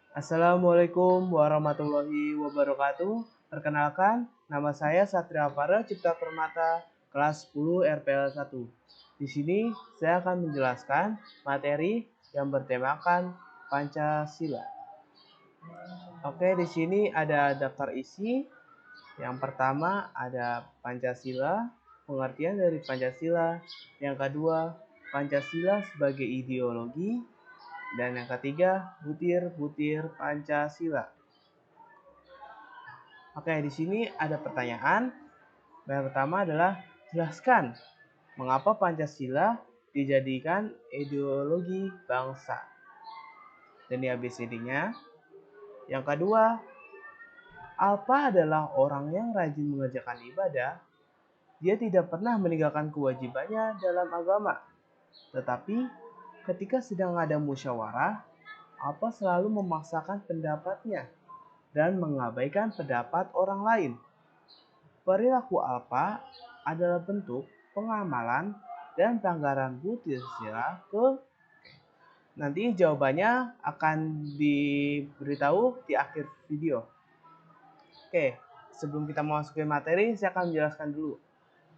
Assalamualaikum warahmatullahi wabarakatuh. Perkenalkan, nama saya Satria Fara Cipta Permata, kelas 10 RPL 1. Di sini saya akan menjelaskan materi yang bertemakan Pancasila. Oke, di sini ada daftar isi. Yang pertama ada Pancasila, pengertian dari Pancasila. Yang kedua, Pancasila sebagai ideologi. Dan yang ketiga, butir-butir Pancasila. Oke, di sini ada pertanyaan. Yang pertama adalah jelaskan mengapa Pancasila dijadikan ideologi bangsa. Dan ini ABCD-nya. Yang kedua, Alpa adalah orang yang rajin mengerjakan ibadah. Dia tidak pernah meninggalkan kewajibannya dalam agama. Tetapi ketika sedang ada musyawarah, Alpa selalu memaksakan pendapatnya dan mengabaikan pendapat orang lain. Perilaku Alpa adalah bentuk pengamalan dan pelanggaran butir sila ke. Nanti jawabannya akan diberitahu di akhir video. Oke, sebelum kita masuk ke materi, saya akan menjelaskan dulu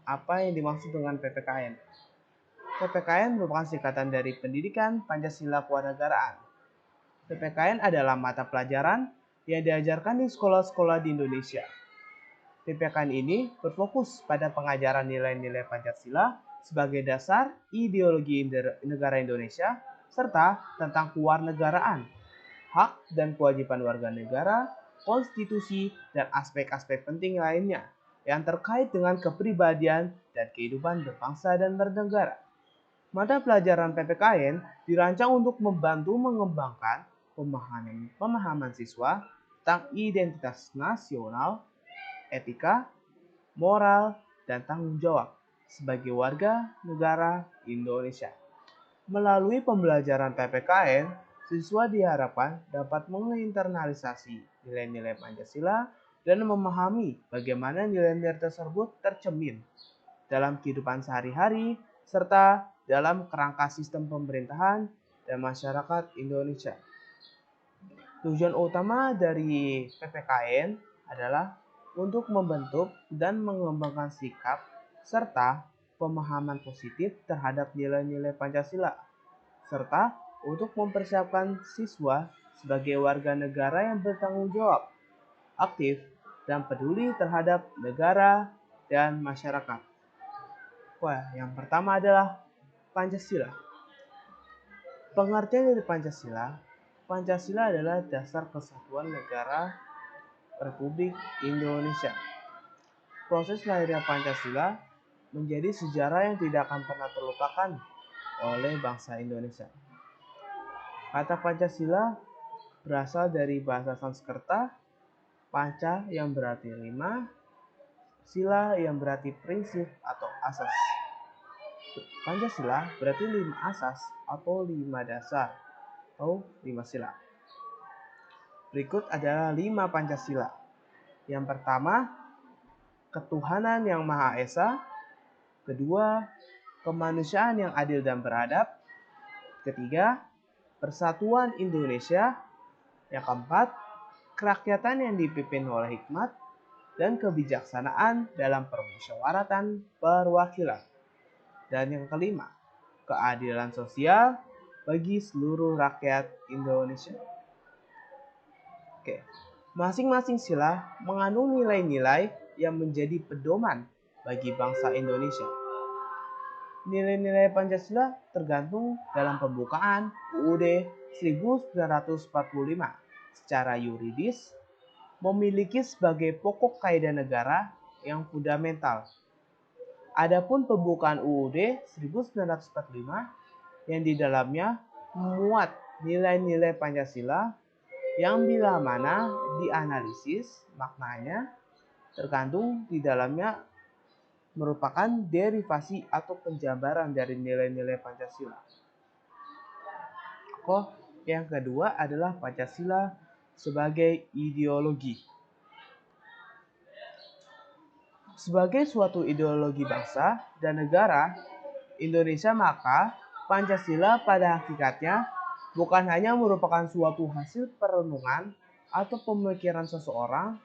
apa yang dimaksud dengan PPKN. PPKN merupakan singkatan dari Pendidikan Pancasila Kewarganegaraan. PPKN adalah mata pelajaran yang diajarkan di sekolah-sekolah di Indonesia. PPKN ini berfokus pada pengajaran nilai-nilai Pancasila sebagai dasar ideologi negara Indonesia serta tentang kewarganegaraan, hak dan kewajiban warga negara, konstitusi, dan aspek-aspek penting lainnya yang terkait dengan kepribadian dan kehidupan berbangsa dan bernegara. Mata pelajaran PPKN dirancang untuk membantu mengembangkan pemahaman siswa tentang identitas nasional, etika, moral, dan tanggung jawab sebagai warga negara Indonesia. Melalui pembelajaran PPKN, siswa diharapkan dapat menginternalisasi nilai-nilai Pancasila dan memahami bagaimana nilai-nilai tersebut tercermin dalam kehidupan sehari-hari serta dalam kerangka sistem pemerintahan dan masyarakat Indonesia. Tujuan utama dari PPKN adalah untuk membentuk dan mengembangkan sikap serta pemahaman positif terhadap nilai-nilai Pancasila, serta untuk mempersiapkan siswa sebagai warga negara yang bertanggung jawab, aktif, dan peduli terhadap negara dan masyarakat. Wah, yang pertama adalah Pancasila. Pengertian dari Pancasila, Pancasila adalah dasar kesatuan negara Republik Indonesia. Proses lahirnya Pancasila menjadi sejarah yang tidak akan pernah terlupakan oleh bangsa Indonesia. Kata Pancasila berasal dari bahasa Sanskerta, panca yang berarti 5, sila yang berarti prinsip atau asas. Pancasila berarti 5 asas atau 5 dasar atau 5 sila. Berikut adalah 5 Pancasila. Yang pertama, ketuhanan yang Maha Esa. Kedua, kemanusiaan yang adil dan beradab. Ketiga, persatuan Indonesia. Yang keempat, kerakyatan yang dipimpin oleh hikmat dan kebijaksanaan dalam permusyawaratan perwakilan. Dan yang kelima, keadilan sosial bagi seluruh rakyat Indonesia. Oke, masing-masing sila mengandung nilai-nilai yang menjadi pedoman bagi bangsa Indonesia. Nilai-nilai Pancasila tergantung dalam pembukaan UUD 1945 secara yuridis memiliki sebagai pokok kaidah negara yang fundamental. Adapun pembukaan UUD 1945 yang di dalamnya memuat nilai-nilai Pancasila yang bila mana dianalisis maknanya terkandung di dalamnya merupakan derivasi atau penjabaran dari nilai-nilai Pancasila. Yang kedua adalah Pancasila sebagai ideologi. Sebagai suatu ideologi bangsa dan negara Indonesia, maka Pancasila pada hakikatnya bukan hanya merupakan suatu hasil perenungan atau pemikiran seseorang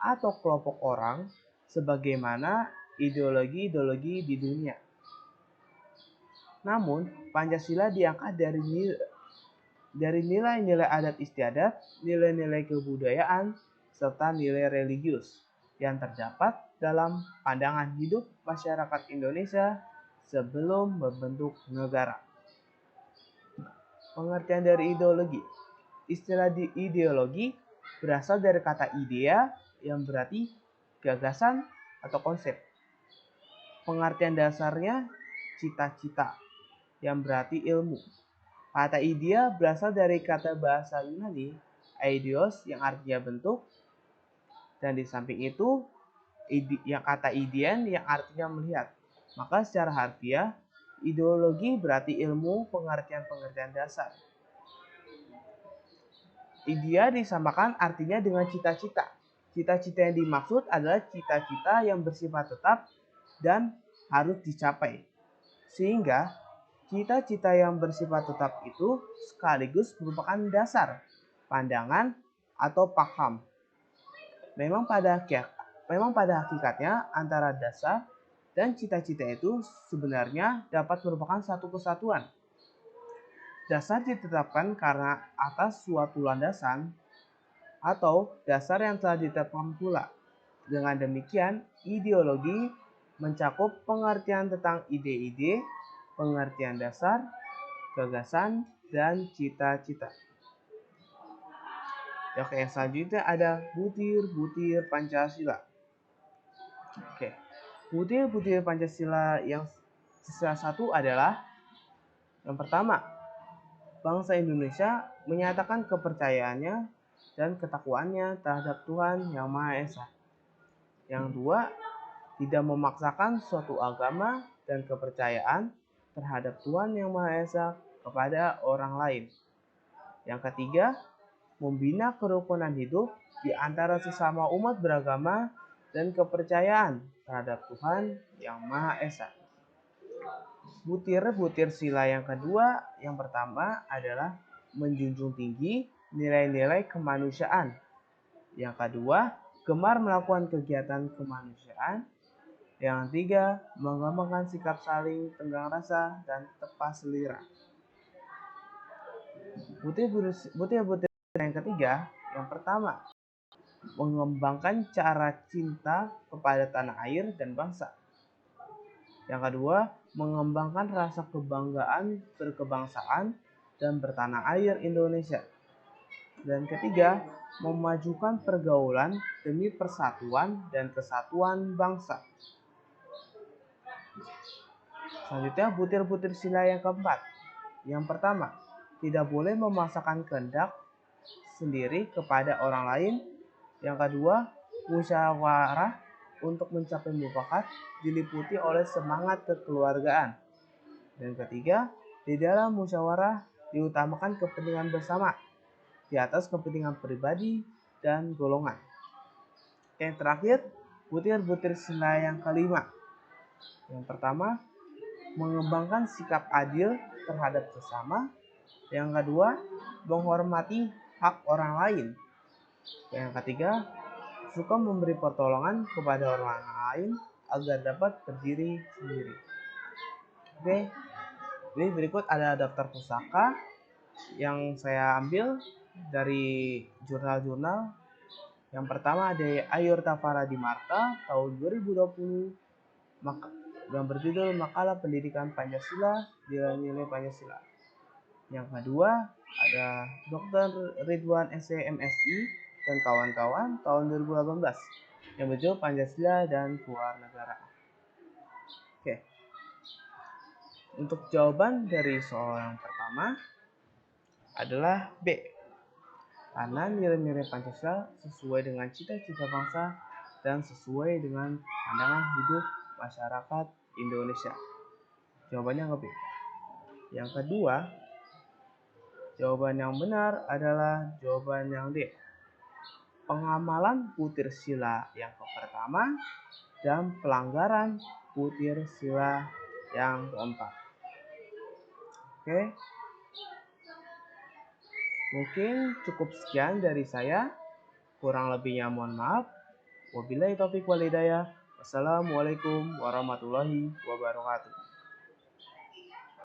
atau kelompok orang sebagaimana ideologi-ideologi di dunia. Namun, Pancasila diangkat dari nilai-nilai adat istiadat, nilai-nilai kebudayaan, serta nilai religius yang terdapat dalam pandangan hidup masyarakat Indonesia sebelum membentuk negara. Pengertian dari ideologi. Istilah ideologi berasal dari kata idea yang berarti gagasan atau konsep. Pengertian dasarnya cita-cita yang berarti ilmu. Kata idea berasal dari kata bahasa Yunani eidos yang artinya bentuk, dan di samping itu yang kata idean yang artinya melihat. Maka secara harfiah ideologi berarti ilmu pengertian-pengertian dasar. Idea disamakan artinya dengan cita-cita. Cita-cita yang dimaksud adalah cita-cita yang bersifat tetap dan harus dicapai. Sehingga cita-cita yang bersifat tetap itu sekaligus merupakan dasar, pandangan, atau paham. Memang pada hakikatnya antara dasar dan cita-cita itu sebenarnya dapat merupakan satu kesatuan. Dasar ditetapkan karena atas suatu landasan atau dasar yang telah ditetapkan pula. Dengan demikian, ideologi mencakup pengertian tentang ide-ide, pengertian dasar, gagasan, dan cita-cita. Oke, selanjutnya ada butir-butir Pancasila. Oke, butir-butir Pancasila yang sisa satu adalah yang pertama, bangsa Indonesia menyatakan kepercayaannya dan ketakwaannya terhadap Tuhan Yang Maha Esa. Yang dua, tidak memaksakan suatu agama dan kepercayaan terhadap Tuhan Yang Maha Esa kepada orang lain. Yang ketiga, membina kerukunan hidup di antara sesama umat beragama dan kepercayaan terhadap Tuhan Yang Maha Esa. Butir-butir sila yang kedua, yang pertama adalah menjunjung tinggi nilai-nilai kemanusiaan. Yang kedua, gemar melakukan kegiatan kemanusiaan. Yang ketiga, mengembangkan sikap saling tenggang rasa dan tepat selera. Butir-butir yang ketiga, yang pertama, mengembangkan cara cinta kepada tanah air dan bangsa. Yang kedua, mengembangkan rasa kebanggaan berkebangsaan dan bertanah air Indonesia. Dan ketiga, memajukan pergaulan demi persatuan dan kesatuan bangsa. Selanjutnya, butir-butir sila yang keempat. Yang pertama, tidak boleh memaksakan kehendak sendiri kepada orang lain. Yang kedua, musyawarah untuk mencapai mufakat diliputi oleh semangat kekeluargaan. Dan ketiga, di dalam musyawarah diutamakan kepentingan bersama di atas kepentingan pribadi dan golongan. Yang terakhir, butir-butir sila yang kelima. Yang pertama, mengembangkan sikap adil terhadap sesama. Yang kedua, menghormati hak orang lain. Yang ketiga, suka memberi pertolongan kepada orang lain agar dapat berdiri sendiri. Oke, ini berikut ada daftar pusaka yang saya ambil dari jurnal-jurnal. Yang pertama ada Ayurta Faradimarta tahun 2020 yang berjudul Makalah Pendidikan Pancasila, Nilai-nilai Pancasila. Yang kedua ada Dr. Ridwan SMSI dan kawan-kawan tahun 2018 yang berjudul Pancasila dan Keluar Negara. Oke. Untuk jawaban dari soal yang pertama adalah B. Karena nilai-nilai Pancasila sesuai dengan cita-cita bangsa dan sesuai dengan pandangan hidup masyarakat Indonesia. Jawabannya B. Yang kedua, jawaban yang benar adalah jawaban yang D. Pengamalan butir sila yang pertama dan pelanggaran butir sila yang keempat. Oke. Mungkin cukup sekian dari saya. Kurang lebihnya mohon maaf. Wabillahi taufiq wal hidayah. Wassalamualaikum warahmatullahi wabarakatuh.